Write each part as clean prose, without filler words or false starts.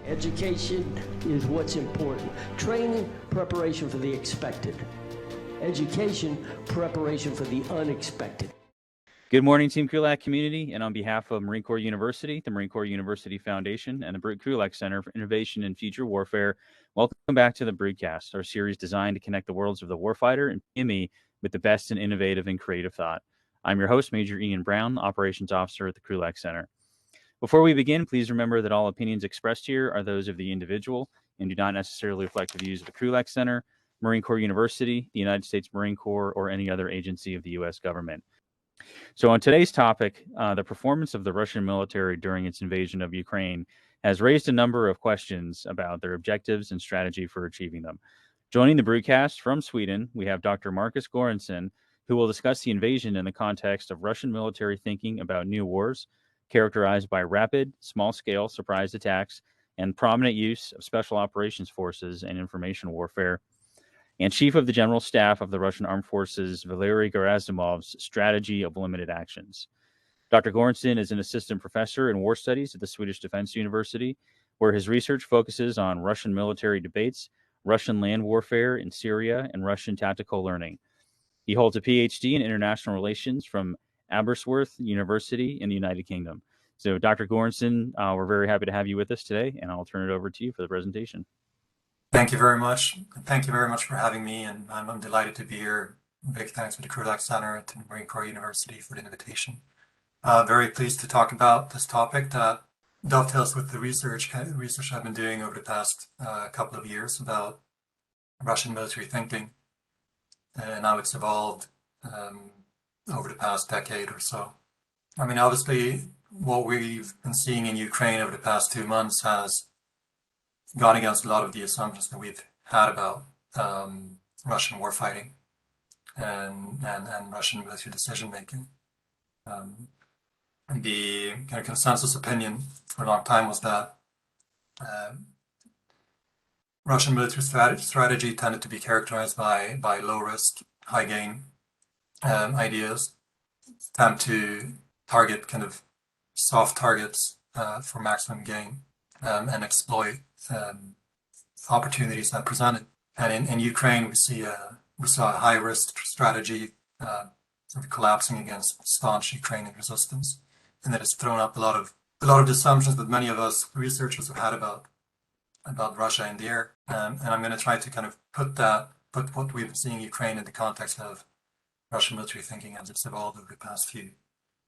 Education is what's important. Training, preparation for the expected. Education, preparation for the unexpected. Good morning, Team Krulak community, and on behalf of Marine Corps University, the Marine Corps University Foundation, and the Krulak Center for Innovation in Future Warfare, welcome back to the Broadcast, our series designed to connect the worlds of the warfighter and PME with the best in innovative and creative thought. I'm your host, Major Ian Brown, Operations Officer at the Krulak Center. Before we begin, please remember that all opinions expressed here are those of the individual and do not necessarily reflect the views of the Krulak Center, Marine Corps University, the United States Marine Corps, or any other agency of the U.S. government. So on today's topic, the performance of the Russian military during its invasion of Ukraine has raised a number of questions about their objectives and strategy for achieving them. Joining the broadcast from Sweden, we have Dr. Markus Göransson, who will discuss the invasion in the context of Russian military thinking about new wars, characterized by rapid, small-scale surprise attacks and prominent use of special operations forces and information warfare, and Chief of the General Staff of the Russian Armed Forces, Valery Gerasimov's strategy of limited actions. Dr. Göransson is an assistant professor in war studies at the Swedish Defence University, where his research focuses on Russian military debates, Russian land warfare in Syria, and Russian tactical learning. He holds a PhD in international relations from Aberystwyth University in the United Kingdom. So, Dr. Göransson, we're very happy to have you with us today, and I'll turn it over to you for the presentation. Thank you very much. Thank you very much for having me, and I'm delighted to be here. Big thanks to the Krulak Center at Marine Corps University for the invitation. Very pleased to talk about this topic that dovetails with the research I've been doing over the past couple of years about Russian military thinking and how it's evolved over the past decade or so. I mean, obviously, what we've been seeing in Ukraine over the past 2 months has gone against a lot of the assumptions that we've had about Russian warfighting and Russian military decision-making. The kind of consensus opinion for a long time was that Russian military strategy tended to be characterized by low-risk, high-gain ideas, attempt to target kind of soft targets for maximum gain and exploit opportunities that presented. And in Ukraine, we saw a high-risk strategy sort of collapsing against staunch Ukrainian resistance, and that has thrown up a lot of the assumptions that many of us researchers have had about Russia in the air. And I'm going to try to kind of put what we've been seeing in Ukraine in the context of Russian military thinking as it's evolved over the past few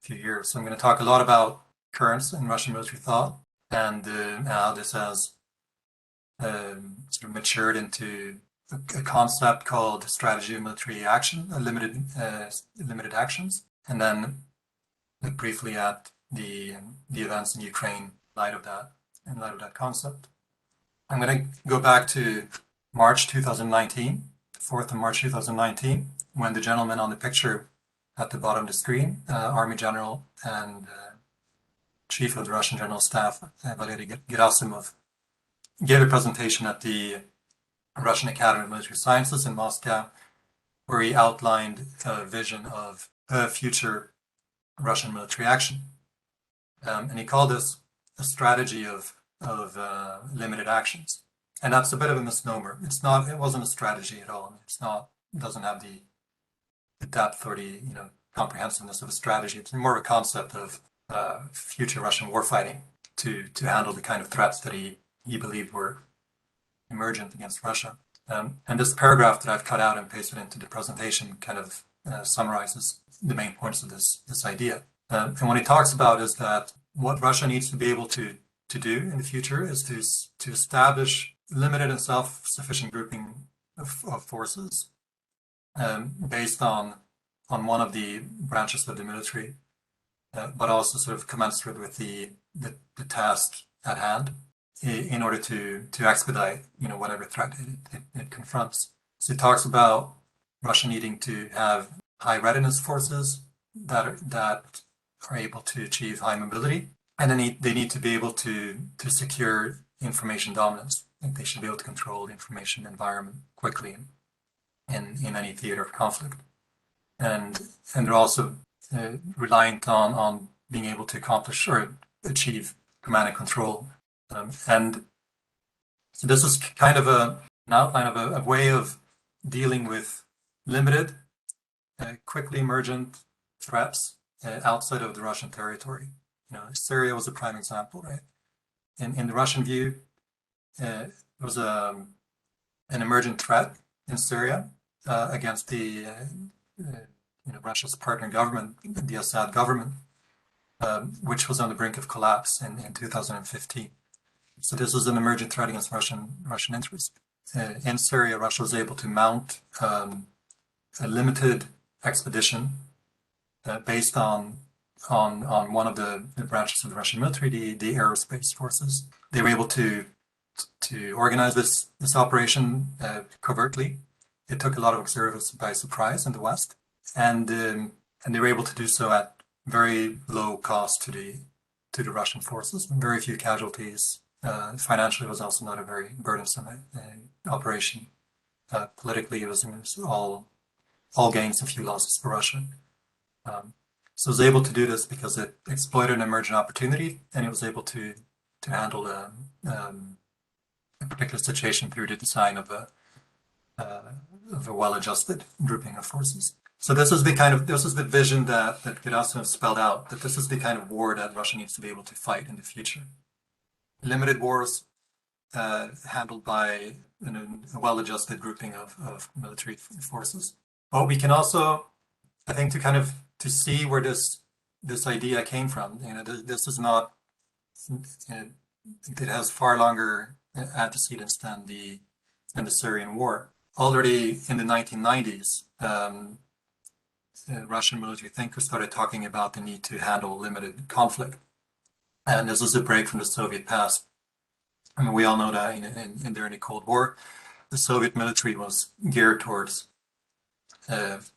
years. So I'm going to talk a lot about currents in Russian military thought and how this has sort of matured into a concept called strategy of military action, limited actions, and then look briefly at the events in Ukraine in light of that concept. I'm going to go back to March 2019, 4th of March 2019, when the gentleman on the picture at the bottom of the screen, Army General and Chief of the Russian General Staff, Valery Gerasimov, gave a presentation at the Russian Academy of Military Sciences in Moscow, where he outlined a vision of future Russian military action. And he called this a strategy of limited actions. And that's a bit of a misnomer. It wasn't a strategy at all. It doesn't have the depth or the comprehensiveness of a strategy. It's more of a concept of future Russian warfighting to handle the kind of threats that he believed were emergent against Russia. And this paragraph that I've cut out and pasted into the presentation kind of summarizes the main points of this idea. And what he talks about is that what Russia needs to be able to do in the future is to establish limited and self-sufficient grouping of forces based on one of the branches of the military, but also sort of commensurate with the task at hand in order to expedite whatever threat it confronts. So it talks about Russia needing to have high readiness forces that are able to achieve high mobility, and then they need to be able to secure information dominance. They should be able to control the information environment quickly in any theater of conflict. And they're also reliant on being able to accomplish or achieve command and control. And So this is kind of an outline of a way of dealing with limited, quickly emergent threats outside of the Russian territory. Syria was a prime example, right? In the Russian view, it was an emergent threat in Syria against the Russia's partner government, the Assad government, which was on the brink of collapse in 2015. So this was an emergent threat against Russian interests. In Syria, Russia was able to mount a limited expedition based on one of the branches of the Russian military, the aerospace forces. They were able to organize this operation covertly. It took a lot of observers by surprise in the West, and they were able to do so at very low cost to the Russian forces, and very few casualties. Financially, it was also not a very burdensome operation. Politically, it was all gains and few losses for Russia. So it was able to do this because it exploited an emergent opportunity, and it was able to handle a particular situation through the design of a well-adjusted grouping of forces. So this is the vision that Gerasimov spelled out, that this is the kind of war that Russia needs to be able to fight in the future. Limited wars handled by a well-adjusted grouping of military forces. But we can also, I think, to see where this idea came from. This is not. It has far longer antecedents than the Syrian war. Already in the 1990s, Russian military thinkers started talking about the need to handle limited conflict. And this was a break from the Soviet past. I mean, we all know that during the Cold War, the Soviet military was geared towards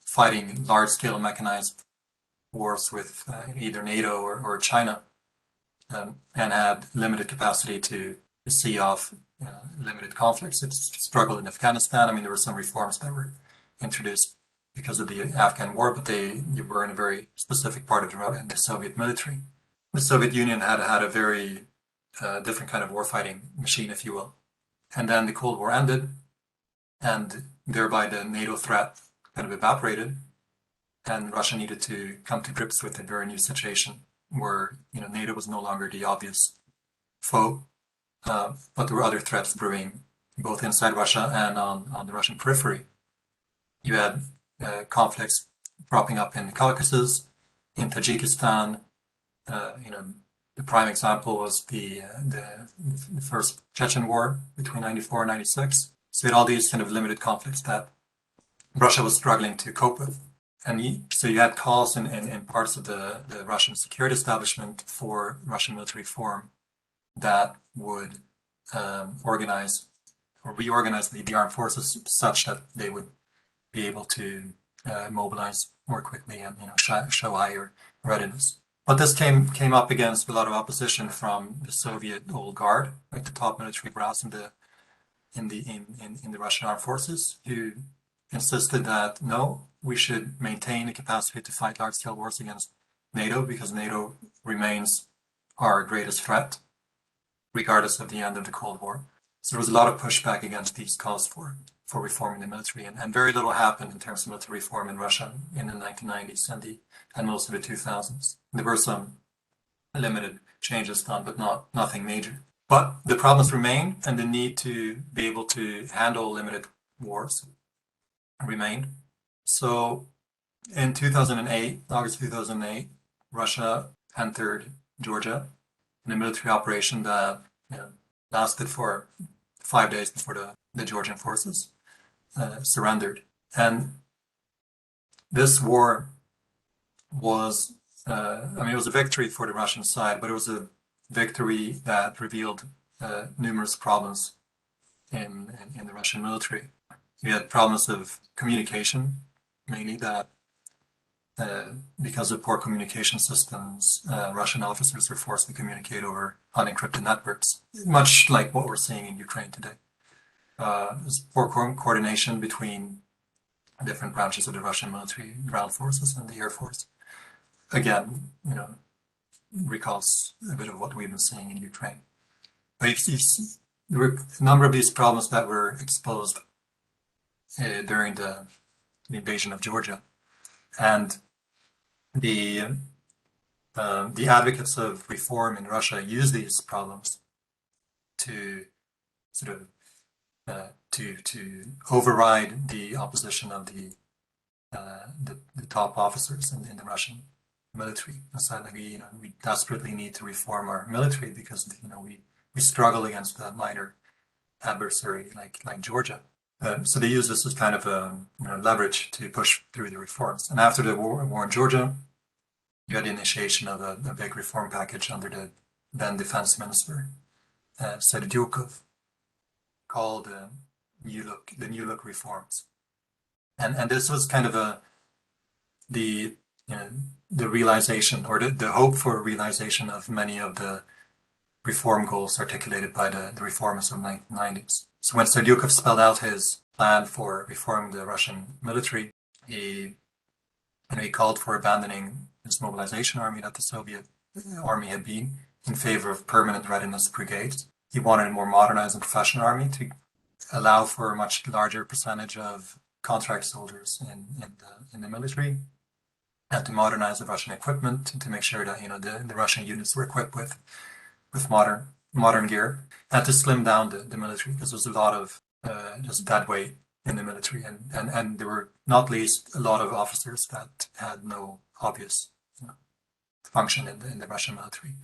fighting large-scale mechanized wars with either NATO or China, and had limited capacity to see off limited conflicts. It struggled in Afghanistan. I mean, there were some reforms that were introduced because of the Afghan war, but they were in a very specific part of the Soviet military. The Soviet Union had a very different kind of warfighting machine, if you will. And then the Cold War ended, and thereby the NATO threat kind of evaporated, and Russia needed to come to grips with a very new situation where NATO was no longer the obvious foe, but there were other threats brewing both inside Russia and on the Russian periphery. You had conflicts propping up in the Caucasus, in Tajikistan. The prime example was the first Chechen war between 94 and 96. So you had all these kind of limited conflicts that Russia was struggling to cope with. And so you had calls in parts of the Russian security establishment for Russian military reform that would organize or reorganize the armed forces such that they would be able to mobilize more quickly and show higher readiness. But this came up against a lot of opposition from the Soviet old guard, like the top military brass in the Russian armed forces, who insisted that no, we should maintain the capacity to fight large-scale wars against NATO because NATO remains our greatest threat, regardless of the end of the Cold War. So there was a lot of pushback against these calls for reforming the military, and very little happened in terms of military reform in Russia in the 1990s and most of the 2000s. There were some limited changes done, but nothing major. But the problems remain, and the need to be able to handle limited wars remained. So in 2008, August 2008, Russia entered Georgia in a military operation that lasted for 5 days before the Georgian forces surrendered. And this war was, it was a victory for the Russian side, but it was a victory that revealed numerous problems in the Russian military. You had problems of communication, mainly that because of poor communication systems, Russian officers were forced to communicate over unencrypted networks, much like what we're seeing in Ukraine today. There's poor coordination between different branches of the Russian military, ground forces and the air force. Again, recalls a bit of what we've been seeing in Ukraine. But there were a number of these problems that were exposed during the invasion of Georgia, and the advocates of reform in Russia use these problems to sort of to override the opposition of the top officers in the Russian military. It's like we desperately need to reform our military because we struggle against a minor adversary like Georgia. So they use this as kind of a leverage to push through the reforms. And after the war in Georgia, you had the initiation of a big reform package under the then defense minister, Serdyukov, called the New Look reforms. And this was kind of the realization, or the hope for realization of many of the reform goals articulated by the reformists of the 1990s. So when Serdyukov spelled out his plan for reforming the Russian military, he called for abandoning his mobilization army that the Soviet army had been in favor of permanent readiness brigades. He wanted a more modernized and professional army to allow for a much larger percentage of contract soldiers in the military, and to modernize the Russian equipment to make sure that the Russian units were equipped with modern gear, and to slim down the military because there was a lot of just dead weight in the military, and there were not least a lot of officers that had no obvious function in the Russian military.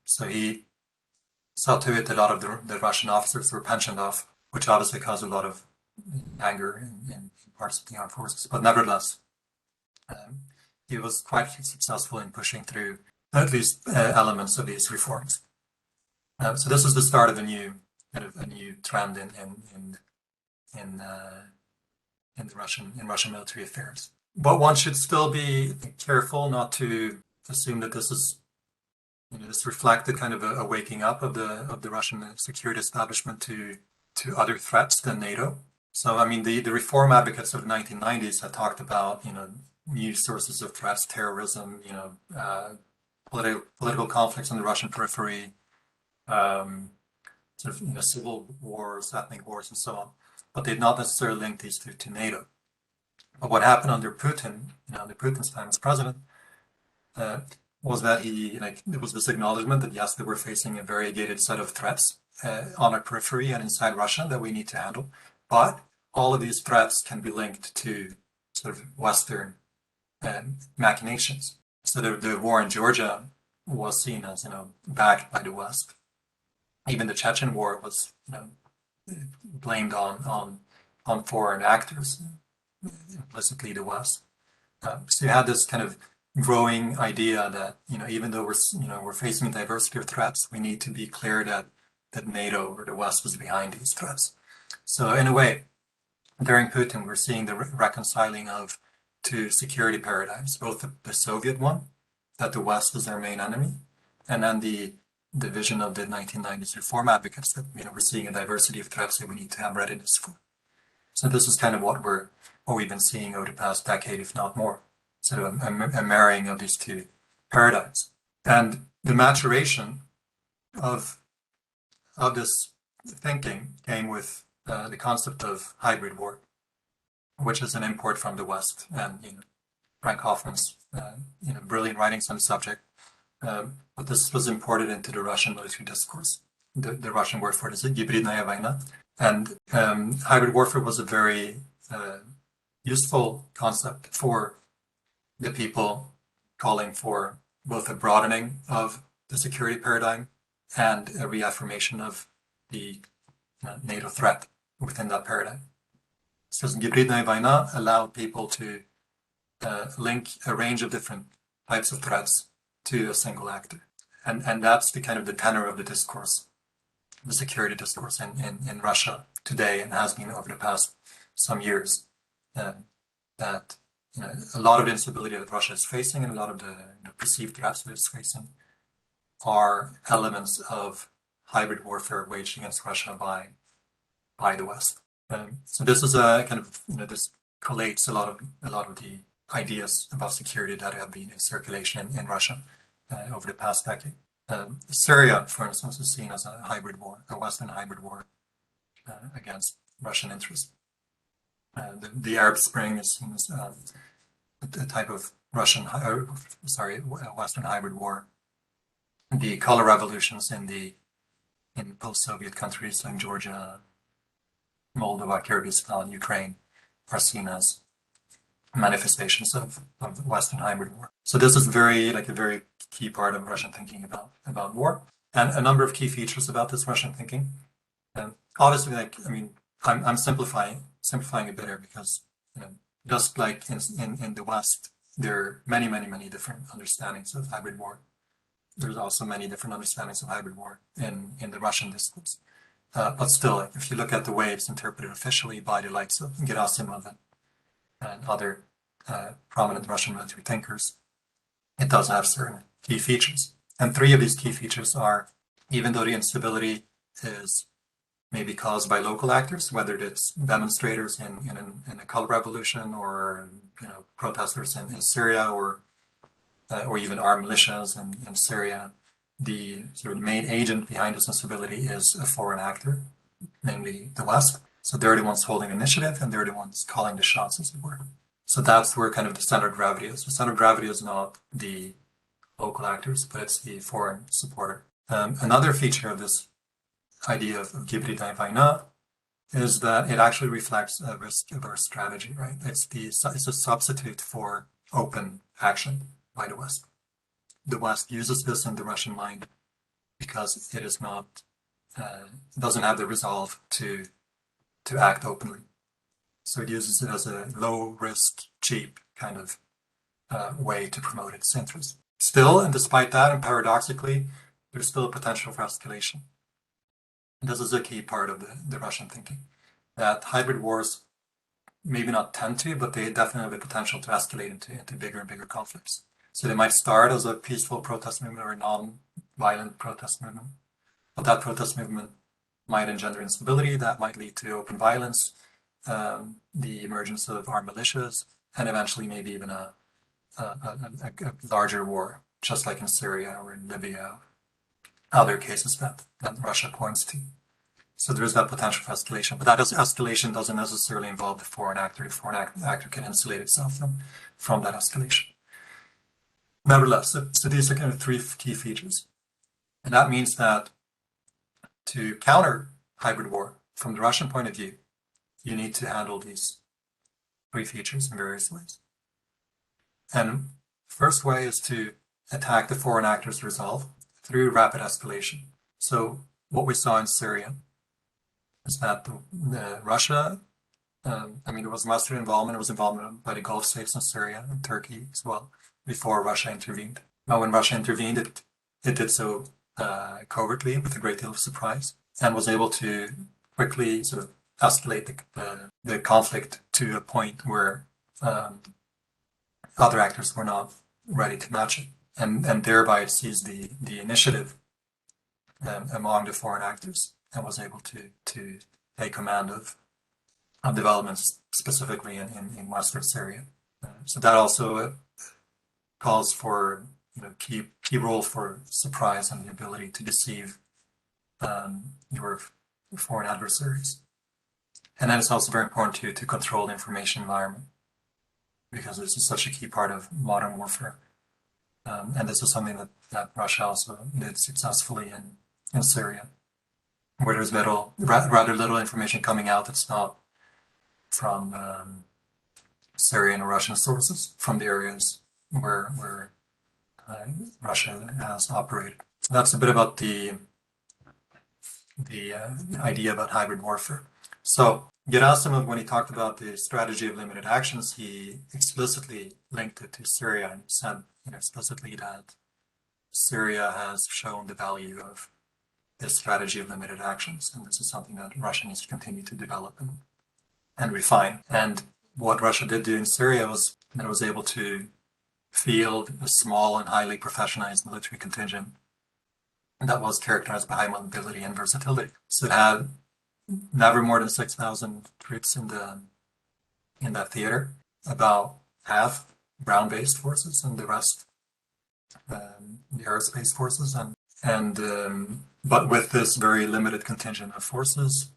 So he saw to it that a lot of the Russian officers were pensioned off, which obviously caused a lot of anger in parts of the armed forces. But nevertheless, he was quite successful in pushing through at least elements of these reforms. So this is the start of a new trend in Russian military affairs. But one should still be careful not to assume that this is this reflected kind of a waking up of the Russian security establishment to other threats than NATO. So I mean the reform advocates of the 1990s had talked about new sources of threats, terrorism, political conflicts on the Russian periphery, sort of civil wars, ethnic wars, and so on. But they did not necessarily link these to NATO. But what happened under Putin, under Putin's time as president, was that there was this acknowledgement that yes, they were facing a variegated set of threats on our periphery and inside Russia that we need to handle. But all of these threats can be linked to sort of Western machinations. So the war in Georgia was seen as backed by the West. Even the Chechen war was blamed on foreign actors, implicitly the West. So you had this kind of growing idea that even though we're facing a diversity of threats, we need to be clear that NATO or the West was behind these threats. So in a way, during Putin, we're seeing the reconciling of two security paradigms, both the Soviet one, that the West is our main enemy, and then the vision of the 1990s reform advocates that we're seeing a diversity of threats that we need to have readiness for. So this is kind of what we've been seeing over the past decade, if not more, sort of a marrying of these two paradigms. And the maturation of this thinking came with the concept of hybrid war, which is an import from the West, and Frank Hoffman's brilliant writings on the subject. But this was imported into the Russian military discourse. The Russian word for it is hybridная война, and hybrid warfare was a very useful concept for the people calling for both a broadening of the security paradigm and a reaffirmation of the NATO threat within that paradigm. So hybridная война allowed people to link a range of different types of threats to a single actor. And that's the kind of the tenor of the discourse, the security discourse in Russia today, and has been over the past some years. That a lot of the instability that Russia is facing and a lot of the perceived threats that it's facing are elements of hybrid warfare waged against Russia by the West. So this is a kind of this collates a lot of the ideas about security that have been in circulation in Russia over the past decade. Syria, for instance, is seen as a hybrid war, a Western hybrid war against Russian interests. The Arab Spring is seen as a type of Western hybrid war. The color revolutions in post-Soviet countries like Georgia, Moldova, Kyrgyzstan, Ukraine are seen as manifestations of Western hybrid war. So this is a very key part of Russian thinking about war, and a number of key features about this Russian thinking. And obviously, I'm simplifying a bit here because just like in the West, there are many different understandings of hybrid war. There's also many different understandings of hybrid war in the Russian discourse. But still, if you look at the way it's interpreted officially by the likes of Gerasimov and other prominent Russian military thinkers, it does have certain key features. And three of these key features are, even though the instability is maybe caused by local actors, whether it's demonstrators in a color revolution or protesters in Syria or even armed militias in Syria, the sort of main agent behind this instability is a foreign actor, namely the West. So they're the ones holding initiative and they're the ones calling the shots, as it were. So that's where kind of the center of gravity is. The center of gravity is not the local actors, but it's the foreign supporter. Another feature of this idea of Gibridai Vaina is that it actually reflects a risk-averse strategy, right? It's a substitute for open action by the West. The West uses this in the Russian mind because it is not, doesn't have the resolve to act openly. So it uses it as a low-risk, cheap kind of way to promote its interests. Still, and despite that, and paradoxically, there's still a potential for escalation. And this is a key part of the Russian thinking, that hybrid wars maybe not tend to, but they definitely have the potential to escalate into bigger and bigger conflicts. So they might start as a peaceful protest movement or a non-violent protest movement, but that protest movement might engender instability, that might lead to open violence, the emergence of armed militias, and eventually maybe even a larger war, just like in Syria or in Libya, other cases that Russia points to. So there is that potential for escalation, but that escalation doesn't necessarily involve the foreign actor. The foreign actor can insulate itself from that escalation. Nevertheless, so these are kind of three key features. And that means that to counter hybrid war, from the Russian point of view, you need to handle these three features in various ways. And first way is to attack the foreign actor's resolve through rapid escalation. So what we saw in Syria is that Russia, there was Western involvement, it was involvement by the Gulf states in Syria and Turkey as well, before Russia intervened. Now when Russia intervened, it did so covertly with a great deal of surprise and was able to quickly sort of escalate the conflict to a point where other actors were not ready to match it, and thereby it seized the initiative among the foreign actors and was able to take command of developments specifically in Western Syria. So that also calls for key role for surprise and the ability to deceive your foreign adversaries. And then it's also very important to control the information environment, because this is such a key part of modern warfare. And this is something that Russia also did successfully in Syria, where there's rather little information coming out that's not from Syrian or Russian sources from the areas where Russia has operated. So that's a bit about the idea about hybrid warfare. So Gerasimov, when he talked about the strategy of limited actions, he explicitly linked it to Syria and said explicitly that Syria has shown the value of this strategy of limited actions, and this is something that Russia needs to continue to develop and refine. And what Russia did do in Syria was that it was able to field a small and highly professionalized military contingent that was characterized by high mobility and versatility. So it had never more than 6,000 troops in that theater, about half ground-based forces and the rest the aerospace forces, and And but with this very limited contingent of forces,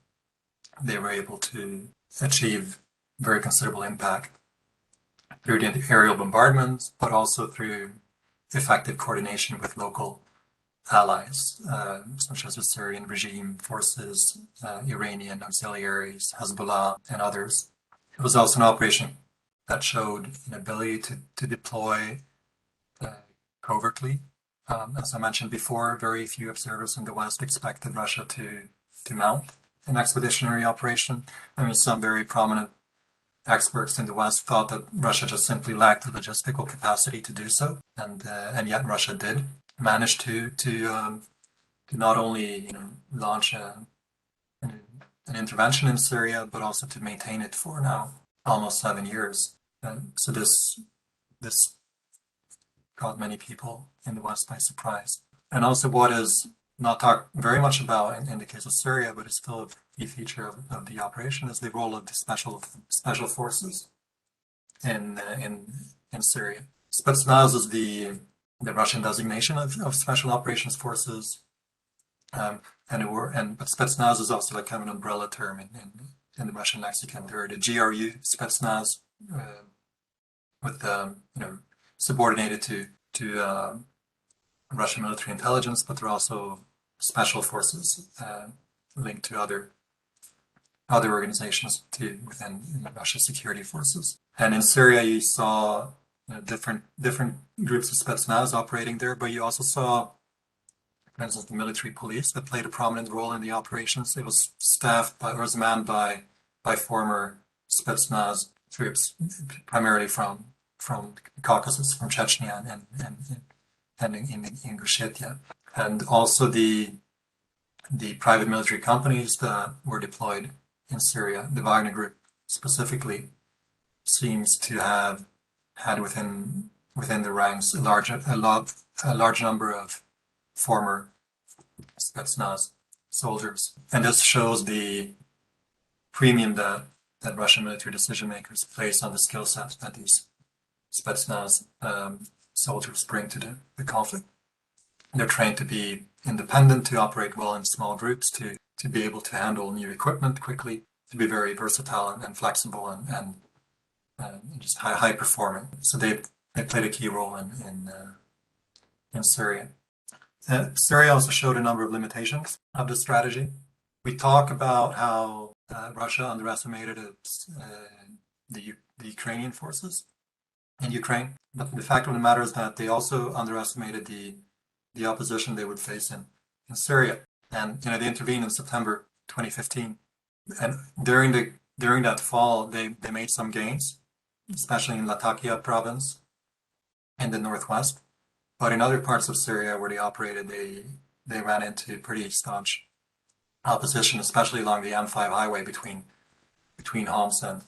they were able to achieve very considerable impact through the aerial bombardments, but also through effective coordination with local allies, such as the Syrian regime forces, Iranian auxiliaries, Hezbollah, and others. It was also an operation that showed an ability to deploy covertly. As I mentioned before, very few observers in the West expected Russia to mount an expeditionary operation. I mean, some very prominent experts in the West thought that Russia just simply lacked the logistical capacity to do so, and yet Russia did manage to not only launch an intervention in Syria, but also to maintain it for now almost 7 years. And so this caught many people in the West by surprise. And also, what is not talked very much about in the case of Syria, but it's still a key feature of the operation, is the role of the special forces in Syria. Spetsnaz is the Russian designation of special operations forces, but Spetsnaz is also like kind of an umbrella term in the Russian lexicon. There are the GRU Spetsnaz, with subordinated to Russian military intelligence, but they're also special forces linked to other organizations within Russia's security forces. And in Syria, you saw different groups of Spetsnaz operating there, but you also saw, for instance, the military police that played a prominent role in the operations. It was staffed by, or was manned by former Spetsnaz troops, primarily from Caucasus, from Chechnya and in Ingushetia. And also the private military companies that were deployed in Syria, the Wagner Group specifically, seems to have had within the ranks a large number of former Spetsnaz soldiers. And this shows the premium that Russian military decision makers place on the skill sets that these Spetsnaz soldiers bring to the conflict. They're trained to be independent, to operate well in small groups, to be able to handle new equipment quickly, to be very versatile and flexible and just high performing. So they played a key role in Syria. Syria also showed a number of limitations of the strategy. We talk about how Russia underestimated the Ukrainian forces in Ukraine, but the fact of the matter is that they also underestimated the opposition they would face in Syria. And they intervened in September 2015, and during that fall they made some gains, especially in Latakia province in the northwest. But in other parts of Syria where they operated, they ran into pretty staunch opposition, especially along the M5 highway between Homs and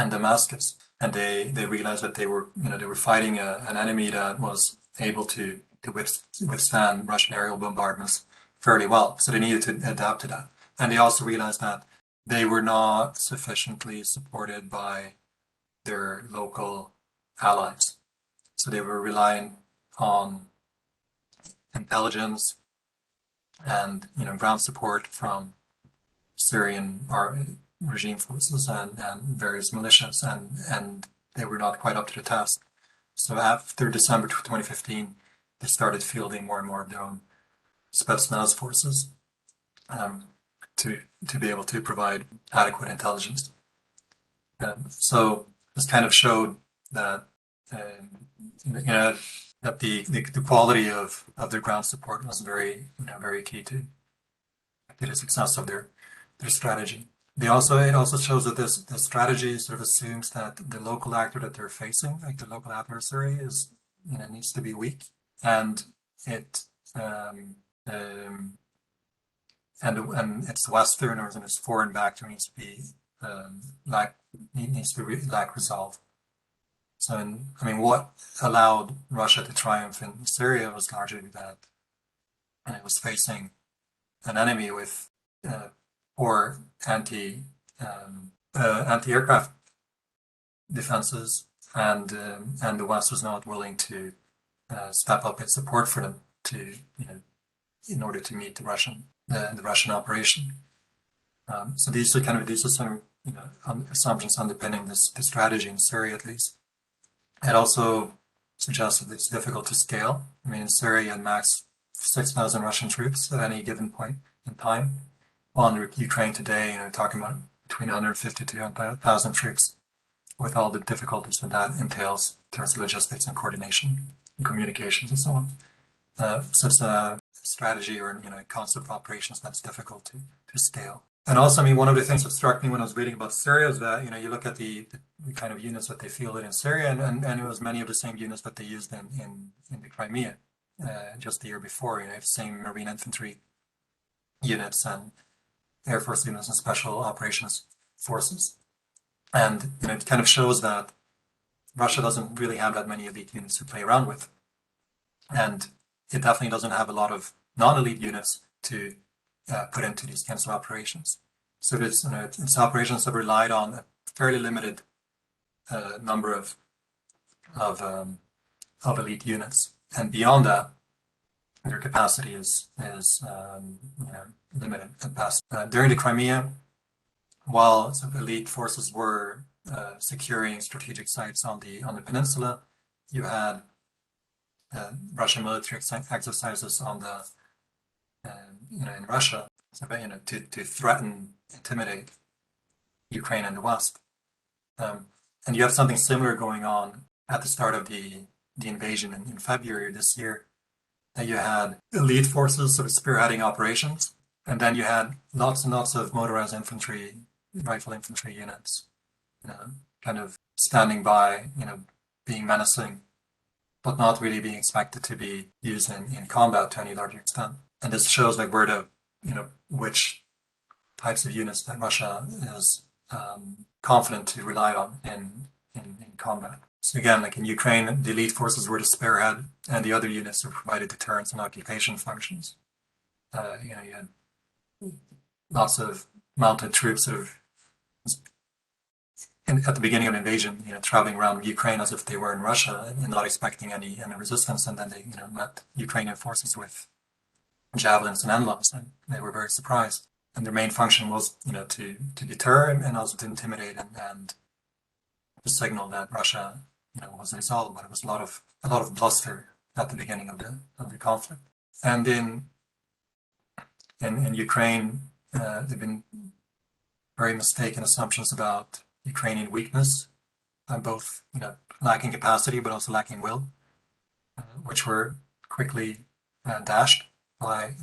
Damascus. And they realized that they were fighting an enemy that was able to withstand Russian aerial bombardments fairly well. So they needed to adapt to that. And they also realized that they were not sufficiently supported by their local allies. So they were relying on intelligence and ground support from Syrian regime forces and various militias, and they were not quite up to the task. So after December 2015, they started fielding more and more of their own Spetsnaz forces to be able to provide adequate intelligence. So this kind of showed that that the quality of their ground support was very key to the success of their strategy. It also shows that this strategy sort of assumes that the local actor that they're facing, like the local adversary, is needs to be weak, and it's Western or its foreign actor needs to be lack resolve. So, what allowed Russia to triumph in Syria was largely that it was facing an enemy with poor anti-aircraft defenses, and the West was not willing to step up its support for them to in order to meet the Russian operation. So these are some assumptions underpinning the strategy in Syria, at least. It also suggests that it's difficult to scale. I mean, in Syria, you had max 6,000 Russian troops at any given point in time. While in Ukraine today, talking about between 150 to 200,000 troops, with all the difficulties that entails in terms of logistics and coordination and communications and so on. So it's a strategy or concept of operations that's difficult to scale. And also, I mean, one of the things that struck me when I was reading about Syria is that, you look at the kind of units that they fielded in Syria, and it was many of the same units that they used in the Crimea just the year before, the same Marine infantry units and Air Force units and Special Operations Forces. And, it kind of shows that Russia doesn't really have that many elite units to play around with. And it definitely doesn't have a lot of non-elite units to put into these kinds of operations. So it's operations that relied on a fairly limited number of elite units, and beyond that, their capacity is limited at best. During the Crimea, while some elite forces were securing strategic sites on the peninsula, you had Russian military exercises on the in Russia, to threaten, intimidate Ukraine and the West. And you have something similar going on at the start of the invasion in February this year. That you had elite forces sort of spearheading operations, and then you had lots and lots of motorized infantry, rifle infantry units, kind of standing by, being menacing, but not really being expected to be used in combat to any large extent. And this shows like where the, which types of units that Russia is confident to rely on in combat. So again, like in Ukraine, the elite forces were the spearhead, and the other units were provided deterrence and occupation functions. You had lots of mounted troops sort of at the beginning of the invasion, traveling around Ukraine as if they were in Russia and not expecting any resistance, and then they, met Ukrainian forces with javelins and NLAWs, and they were very surprised. And their main function was, to deter and also to intimidate and to signal that Russia, was resolved. But it was a lot of bluster at the beginning of the conflict. And in Ukraine, there've been very mistaken assumptions about Ukrainian weakness, both lacking capacity but also lacking will, which were quickly dashed by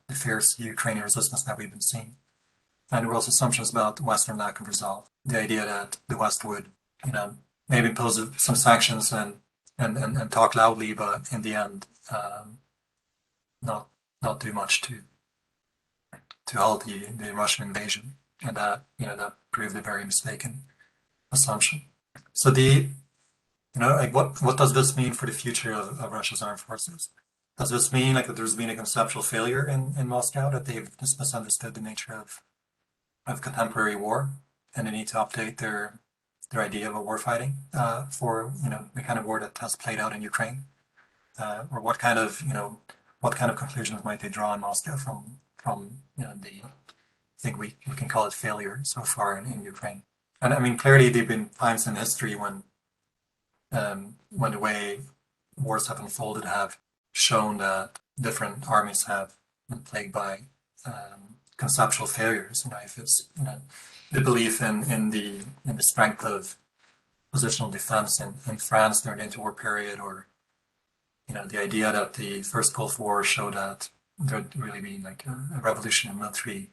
the fierce Ukrainian resistance that we've been seeing. And there were also assumptions about Western lack of resolve. The idea that the West would maybe impose some sanctions and talk loudly, but in the end not do much to halt the Russian invasion, and that that proved a very mistaken assumption. So what does this mean for the future of Russia's armed forces? Does this mean that there's been a conceptual failure in Moscow, that they've just misunderstood the nature of contemporary war, and they need to update their idea of a war fighting for the kind of war that has played out in Ukraine, or what kind of conclusions might they draw in Moscow from the, I think we can call it failure so far in Ukraine. And I mean, clearly there've been times in history when the way wars have unfolded have shown that different armies have been plagued by conceptual failures. If it's the belief in the strength of positional defense in France during the interwar period, or the idea that the First Gulf War showed that there'd really be a revolution in military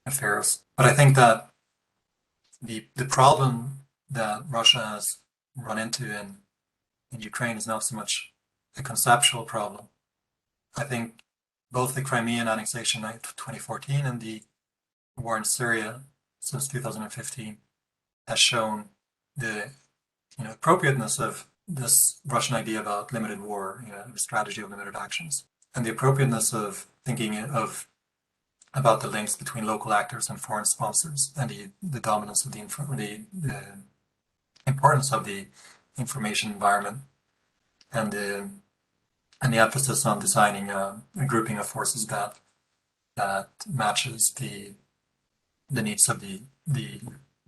affairs. But I think that the problem that Russia has run into in Ukraine is not so much a conceptual problem. I think both the Crimean annexation in 2014 and the war in Syria since 2015 has shown the appropriateness of this Russian idea about limited war, the strategy of limited actions, and the appropriateness of thinking about the links between local actors and foreign sponsors, and the dominance of the importance of the information environment, and the and the emphasis on designing a grouping of forces that matches the needs of the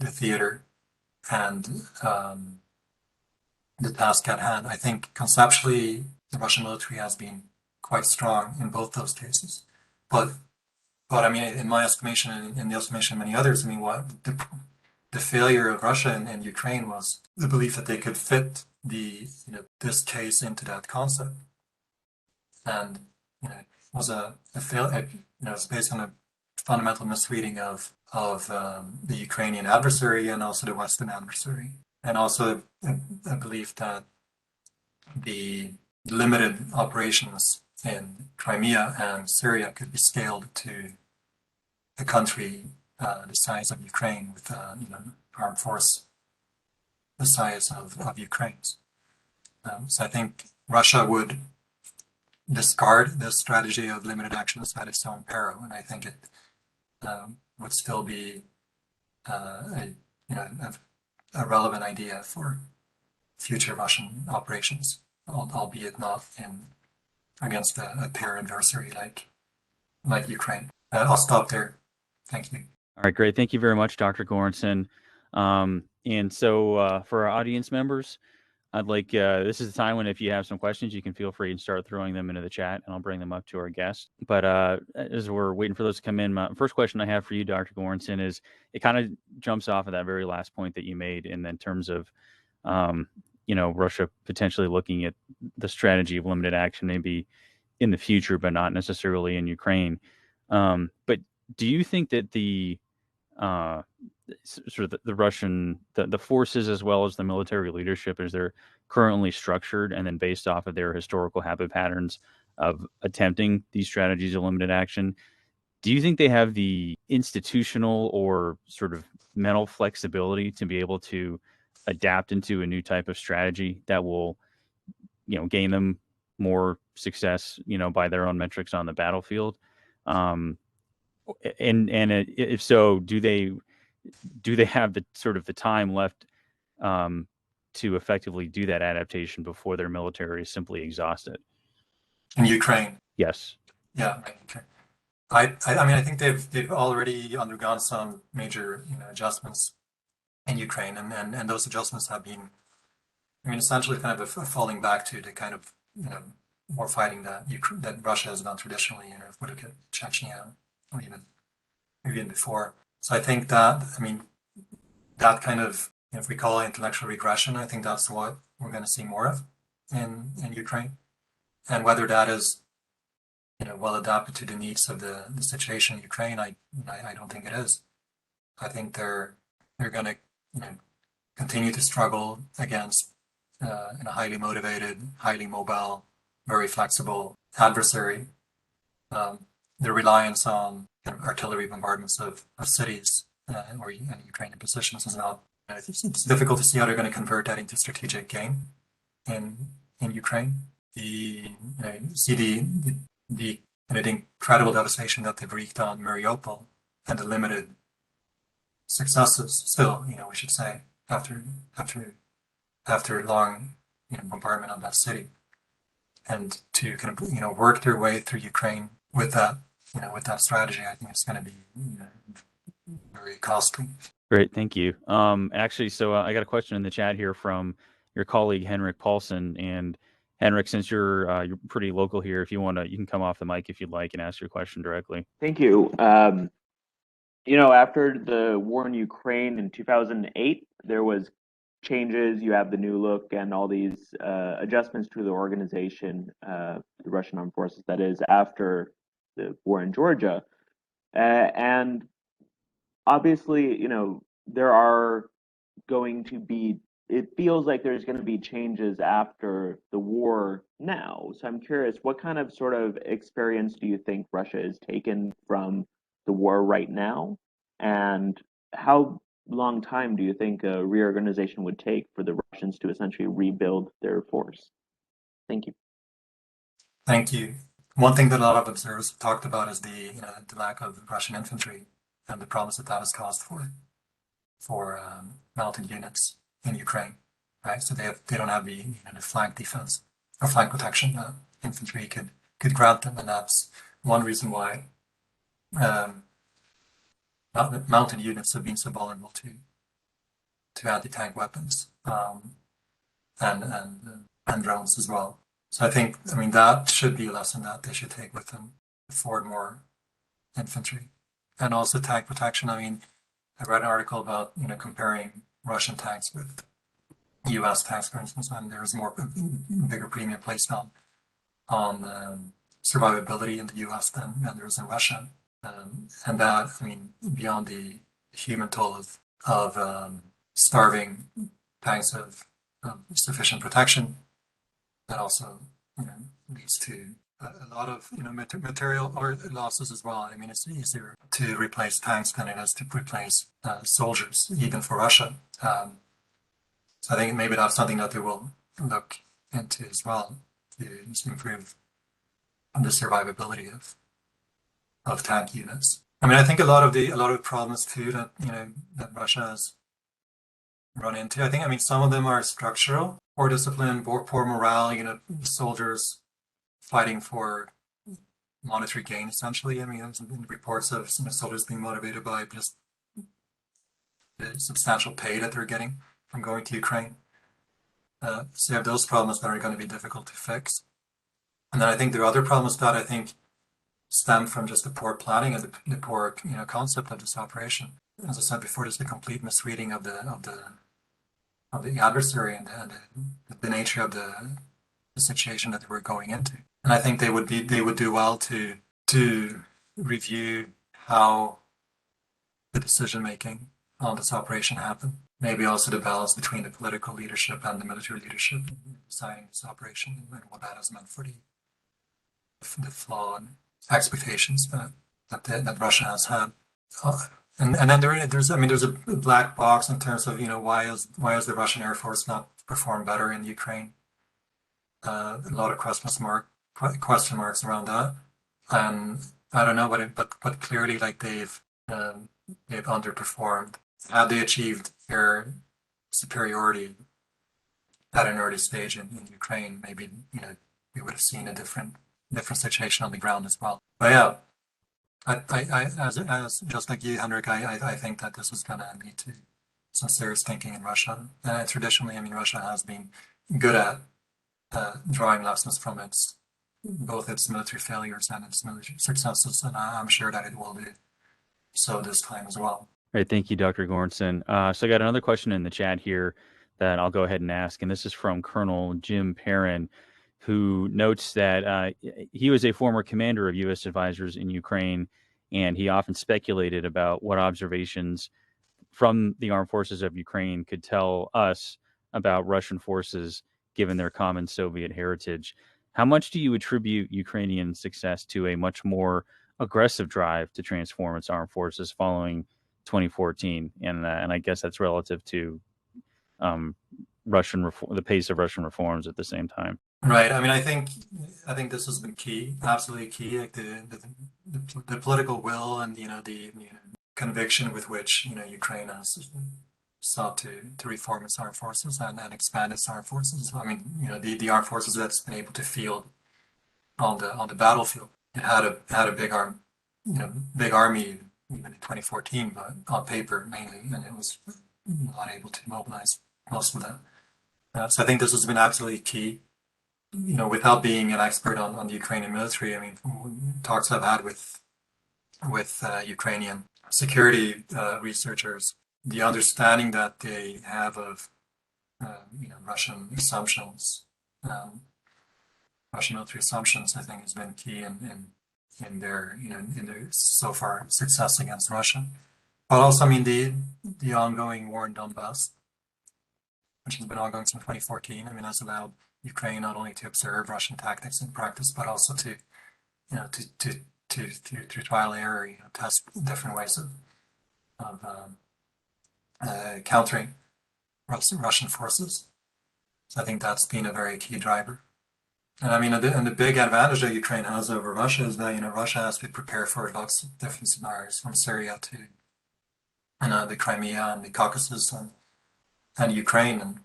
theater and the task at hand. I think conceptually the Russian military has been quite strong in both those cases, but I mean, in my estimation and in the estimation of many others, I mean, what the failure of Russia and Ukraine was the belief that they could fit this case into that concept, and it was a fail. It's based on a fundamental misreading of the Ukrainian adversary and also the Western adversary, and also a belief that the limited operations in Crimea and Syria could be scaled to a country the size of Ukraine with armed force the size of Ukraine's. So I think Russia would discard this strategy of limited actions at its own peril, and I think it would still be a relevant idea for future Russian operations, albeit not against a peer adversary like Ukraine. I'll stop there. Thank you. All right, great. Thank you very much, Dr. Göransson. And so for our audience members, I'd like, this is the time when if you have some questions, you can feel free and start throwing them into the chat and I'll bring them up to our guest. But as we're waiting for those to come in, my first question I have for you, Dr. Göransson, is it kind of jumps off of that very last point that you made in terms of, Russia potentially looking at the strategy of limited action maybe in the future, but not necessarily in Ukraine. But do you think that the sort of the Russian, the forces as well as the military leadership as they're currently structured and then based off of their historical habit patterns of attempting these strategies of limited action, do you think they have the institutional or sort of mental flexibility to be able to adapt into a new type of strategy that will, gain them more success, by their own metrics on the battlefield? And if so, do they have the sort of the time left to effectively do that adaptation before their military is simply exhausted? In Ukraine? Yes. Yeah. Okay. I mean, I think they've already undergone some major adjustments in Ukraine, and those adjustments have been, I mean, essentially kind of a falling back to the kind of more fighting that Russia has done traditionally. If we look at Chechnya or even before. So I think that, I mean, that kind of, if we call it intellectual regression, I think that's what we're going to see more of in Ukraine, and whether that is well adapted to the needs of the situation in Ukraine, I don't think it is. I think they're going to continue to struggle against a highly motivated, highly mobile, very flexible adversary. The reliance on artillery bombardments of cities or Ukrainian positions is not. It's difficult to see how they're going to convert that into strategic gain in Ukraine. The incredible devastation that they've wreaked on Mariupol and the limited successes still, we should say, after long bombardment of that city, and to kind of work their way through Ukraine with that strategy, I think it's going to be very costly. Great, thank you. Actually, so I got a question in the chat here from your colleague Henrik Paulson. And Henrik, since you're pretty local here, if you want to, you can come off the mic if you'd like and ask your question directly. Thank you. After the war in Ukraine in 2008, there was changes. You have the new look and all these adjustments to the organization, the Russian armed forces, that is, after the war in Georgia. And obviously, there are going to be, it feels like there's going to be changes after the war now. So I'm curious, what kind of sort of experience do you think Russia has taken from the war right now? And how long time do you think a reorganization would take for the Russians to essentially rebuild their force? Thank you. Thank you. One thing that a lot of observers have talked about is the lack of Russian infantry and the problems that has caused for mounted units in Ukraine, right? So they don't have the flank defense or flank protection infantry could grant them, and that's one reason why mounted units have been so vulnerable to anti-tank weapons and drones as well. So I mean, that should be a lesson that they should take with them, afford more infantry. And also tank protection. I mean, I read an article about, comparing Russian tanks with US tanks, for instance, and there's bigger premium placed on survivability in the US than there is in Russia. And that, I mean, beyond the human toll of starving tanks of sufficient protection, that also leads to a lot of material or losses as well. I mean, it's easier to replace tanks than it is to replace soldiers, even for Russia. So I think maybe that's something that they will look into as well, to improve the survivability of tank units. I mean, I think a lot of problems too that that Russia has run into. I mean, some of them are structural, poor discipline, poor morale. Soldiers fighting for monetary gain, essentially. I mean, there's been reports of some soldiers being motivated by just the substantial pay that they're getting from going to Ukraine. So you have those problems that are going to be difficult to fix. And then I think there are other problems that I think stem from just the poor planning and the poor concept of this operation. As I said before, there's the complete misreading of the adversary and the nature of the situation that they were going into. And I think they would do well to review how the decision making on this operation happened. Maybe also the balance between the political leadership and the military leadership in designing this operation and what that has meant for the flawed expectations that Russia has had. And then there's a black box in terms of why is the Russian Air Force not performed better in Ukraine? A lot of question marks around that, and I don't know, but clearly they've underperformed. Had they achieved air superiority at an early stage in Ukraine, maybe we would have seen a different situation on the ground as well. But yeah, I as just like you, Henrik, I think that this is going to lead to some serious thinking in Russia. And traditionally, I mean, Russia has been good at drawing lessons from both its military failures and its military successes, and I'm sure that it will do so this time as well. All right, thank you, Dr. Göransson. So I got another question in the chat here that I'll go ahead and ask, and this is from Colonel Jim Perrin, who notes that he was a former commander of U.S. advisors in Ukraine, and he often speculated about what observations from the armed forces of Ukraine could tell us about Russian forces, given their common Soviet heritage. How much do you attribute Ukrainian success to a much more aggressive drive to transform its armed forces following 2014? And I guess that's relative to the pace of Russian reforms at the same time. Right. I mean, I think this has been key, absolutely key. Like the political will and the conviction with which Ukraine has sought to reform its armed forces and expand its armed forces. I mean, the armed forces that's been able to field on the battlefield. It had a big army even in 2014, but on paper mainly, and it was not able to mobilize most of them. So I think this has been absolutely key. Without being an expert on the Ukrainian military, I mean, talks I've had with Ukrainian security researchers, the understanding that they have of Russian assumptions, Russian military assumptions, I think has been key in their so far success against Russia. But also, I mean, the ongoing war in Donbass, which has been ongoing since 2014, I mean, has allowed Ukraine not only to observe Russian tactics in practice, but also to trial and error, test different ways of countering Russian forces. So I think that's been a very key driver. And I mean, and the big advantage that Ukraine has over Russia is that Russia has to prepare for lots of different scenarios, from Syria to the Crimea and the Caucasus and Ukraine, and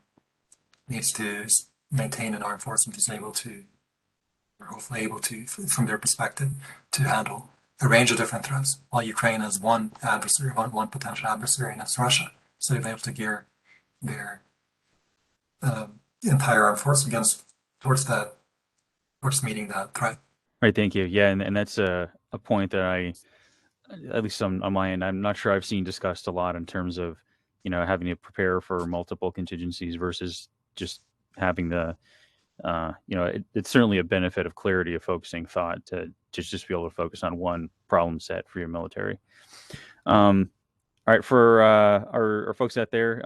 needs to maintain an armed force that is able to hopefully able to, from their perspective, to handle a range of different threats, while Ukraine has one adversary, one potential adversary, and that's Russia. So they've been able to gear their entire armed force towards meeting that threat. Right. Thank you. Yeah. And that's a point that at least on my end, I'm not sure I've seen discussed a lot in terms of, having to prepare for multiple contingencies versus just having it's certainly a benefit of clarity of focusing thought to just be able to focus on one problem set for your military. All right, for our folks out there,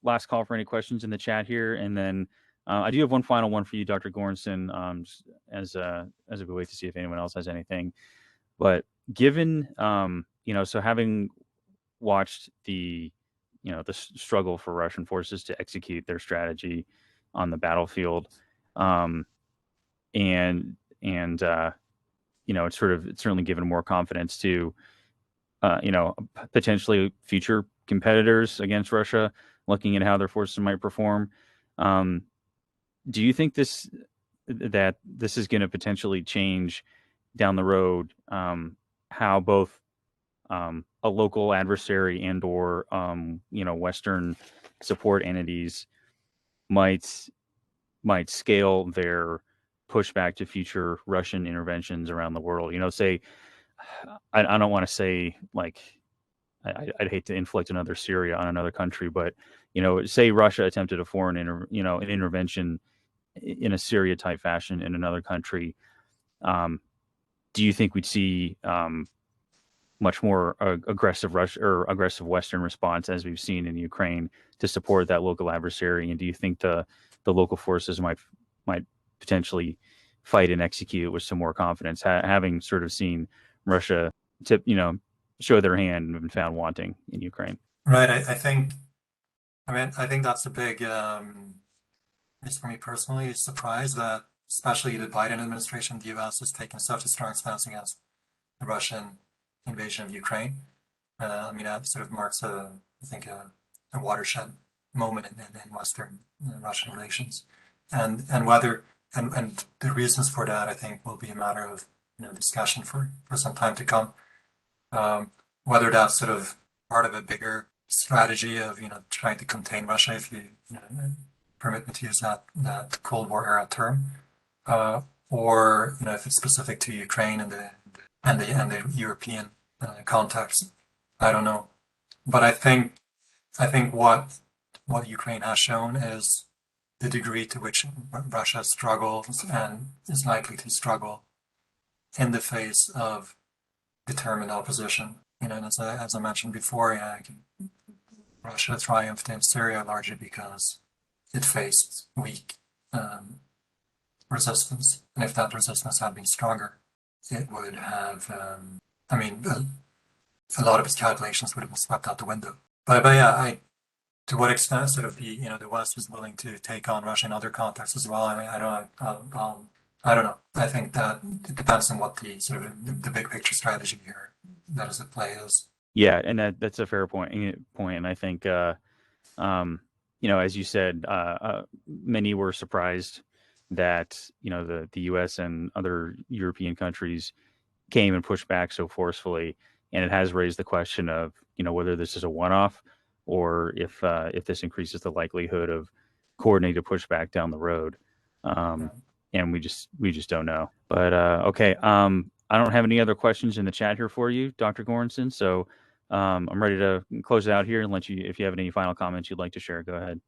last call for any questions in the chat here, and then I do have one final one for you, Dr. Göransson, as we wait to see if anyone else has anything. But given, so having watched the struggle for Russian forces to execute their strategy on the battlefield, it's certainly given more confidence to, potentially future competitors against Russia, looking at how their forces might perform. Do you think that this is going to potentially change down the road how both a local adversary and or Western support entities might scale their pushback to future Russian interventions around the world? Say, I don't want to say like I'd hate to inflict another Syria on another country, but say Russia attempted a foreign an intervention in a Syria type fashion in another country. Do you think we'd see much more aggressive aggressive Western response as we've seen in Ukraine to support that local adversary? And do you think the local forces might potentially fight and execute with some more confidence, having sort of seen Russia show their hand and been found wanting in Ukraine? Right. I think that's a big, at least for me personally, surprise that especially the Biden administration, the US, has taken such a strong stance against the Russian invasion of Ukraine. That sort of marks a watershed moment in Western Russian relations, and the reasons for that, I think, will be a matter of discussion for some time to come. Whether that's sort of part of a bigger strategy of trying to contain Russia, if you permit me to use that Cold War era term, or if it's specific to Ukraine and the European context, I don't know. But I think what Ukraine has shown is the degree to which Russia struggles and is likely to struggle in the face of determined opposition. And as I mentioned before, Russia triumphed in Syria largely because it faced weak resistance, and if that resistance had been stronger, it would have. A lot of its calculations would have been swept out the window. But to what extent sort of the West is willing to take on Russia in other contexts as well? I don't know. I think that it depends on what the sort of the big picture strategy here that is at play is. Yeah, and that's a fair point. And I think, as you said, many were surprised that the U.S. and other European countries came and pushed back so forcefully, and it has raised the question of whether this is a one-off or if this increases the likelihood of coordinated pushback down the road. And we just don't know. But okay, I don't have any other questions in the chat here for you, Dr. Göransson. So I'm ready to close it out here and let you, if you have any final comments you'd like to share, go ahead.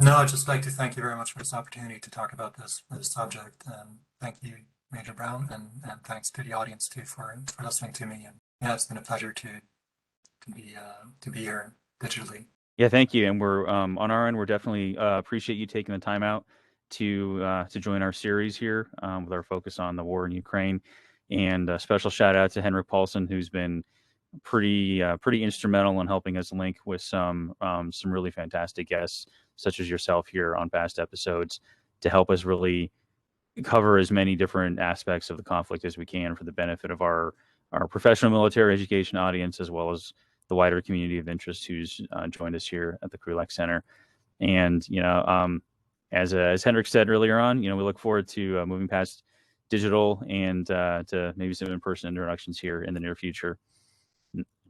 No, I'd just like to thank you very much for this opportunity to talk about this subject. Thank you, Major Brown, and thanks to the audience too for listening to me. And yeah, it's been a pleasure to be here digitally. Yeah, thank you. And we're on our end, we're definitely appreciate you taking the time out to join our series here with our focus on the war in Ukraine. And a special shout out to Henrik Paulson, who's been pretty instrumental in helping us link with some really fantastic guests, such as yourself here on past episodes, to help us really cover as many different aspects of the conflict as we can for the benefit of our professional military education audience, as well as the wider community of interest who's joined us here at the Krulak Center. And as Henrik said earlier on, we look forward to moving past digital and to maybe some in-person introductions here in the near future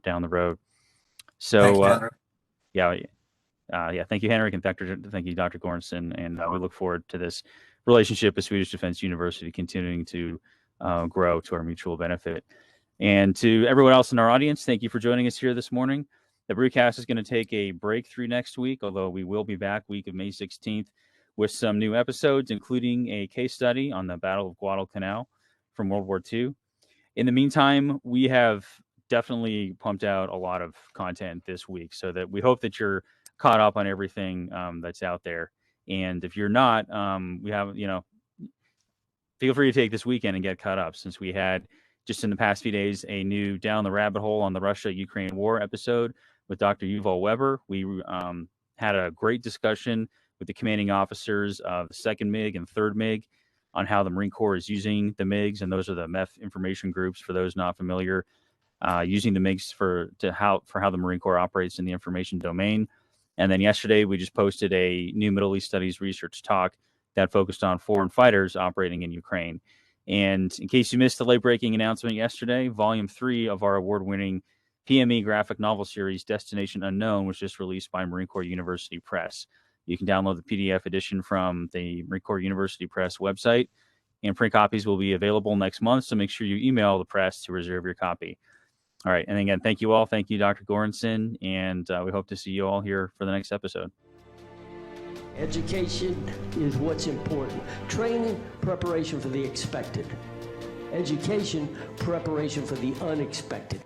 down the road. So, Thank you, Henrik. Thank you, Henrik, and thank you, Dr. Göransson, and we look forward to this relationship with Swedish Defence University continuing to grow to our mutual benefit. And to everyone else in our audience, thank you for joining us here this morning. The Brewcast is going to take a break through next week, although we will be back week of May 16th with some new episodes, including a case study on the Battle of Guadalcanal from World War II. In the meantime, we have definitely pumped out a lot of content this week, so that we hope that you're caught up on everything that's out there. And if you're not, we have, feel free to take this weekend and get caught up, since we had just in the past few days a new Down the Rabbit Hole on the Russia-Ukraine war episode with Dr. Yuval Weber. We had a great discussion with the commanding officers of the 2nd MiG and 3rd MiG on how the Marine Corps is using the MiGs, and those are the MEF information groups, for those not familiar, using the MiGs for how the Marine Corps operates in the information domain. And then yesterday, we just posted a new Middle East Studies research talk that focused on foreign fighters operating in Ukraine. And in case you missed the late-breaking announcement yesterday, Volume 3 of our award-winning PME graphic novel series, Destination Unknown, was just released by Marine Corps University Press. You can download the PDF edition from the Marine Corps University Press website, and print copies will be available next month, so make sure you email the press to reserve your copy. All right, and again, thank you all. Thank you, Dr. Göransson, and we hope to see you all here for the next episode. Education is what's important. Training, preparation for the expected. Education, preparation for the unexpected.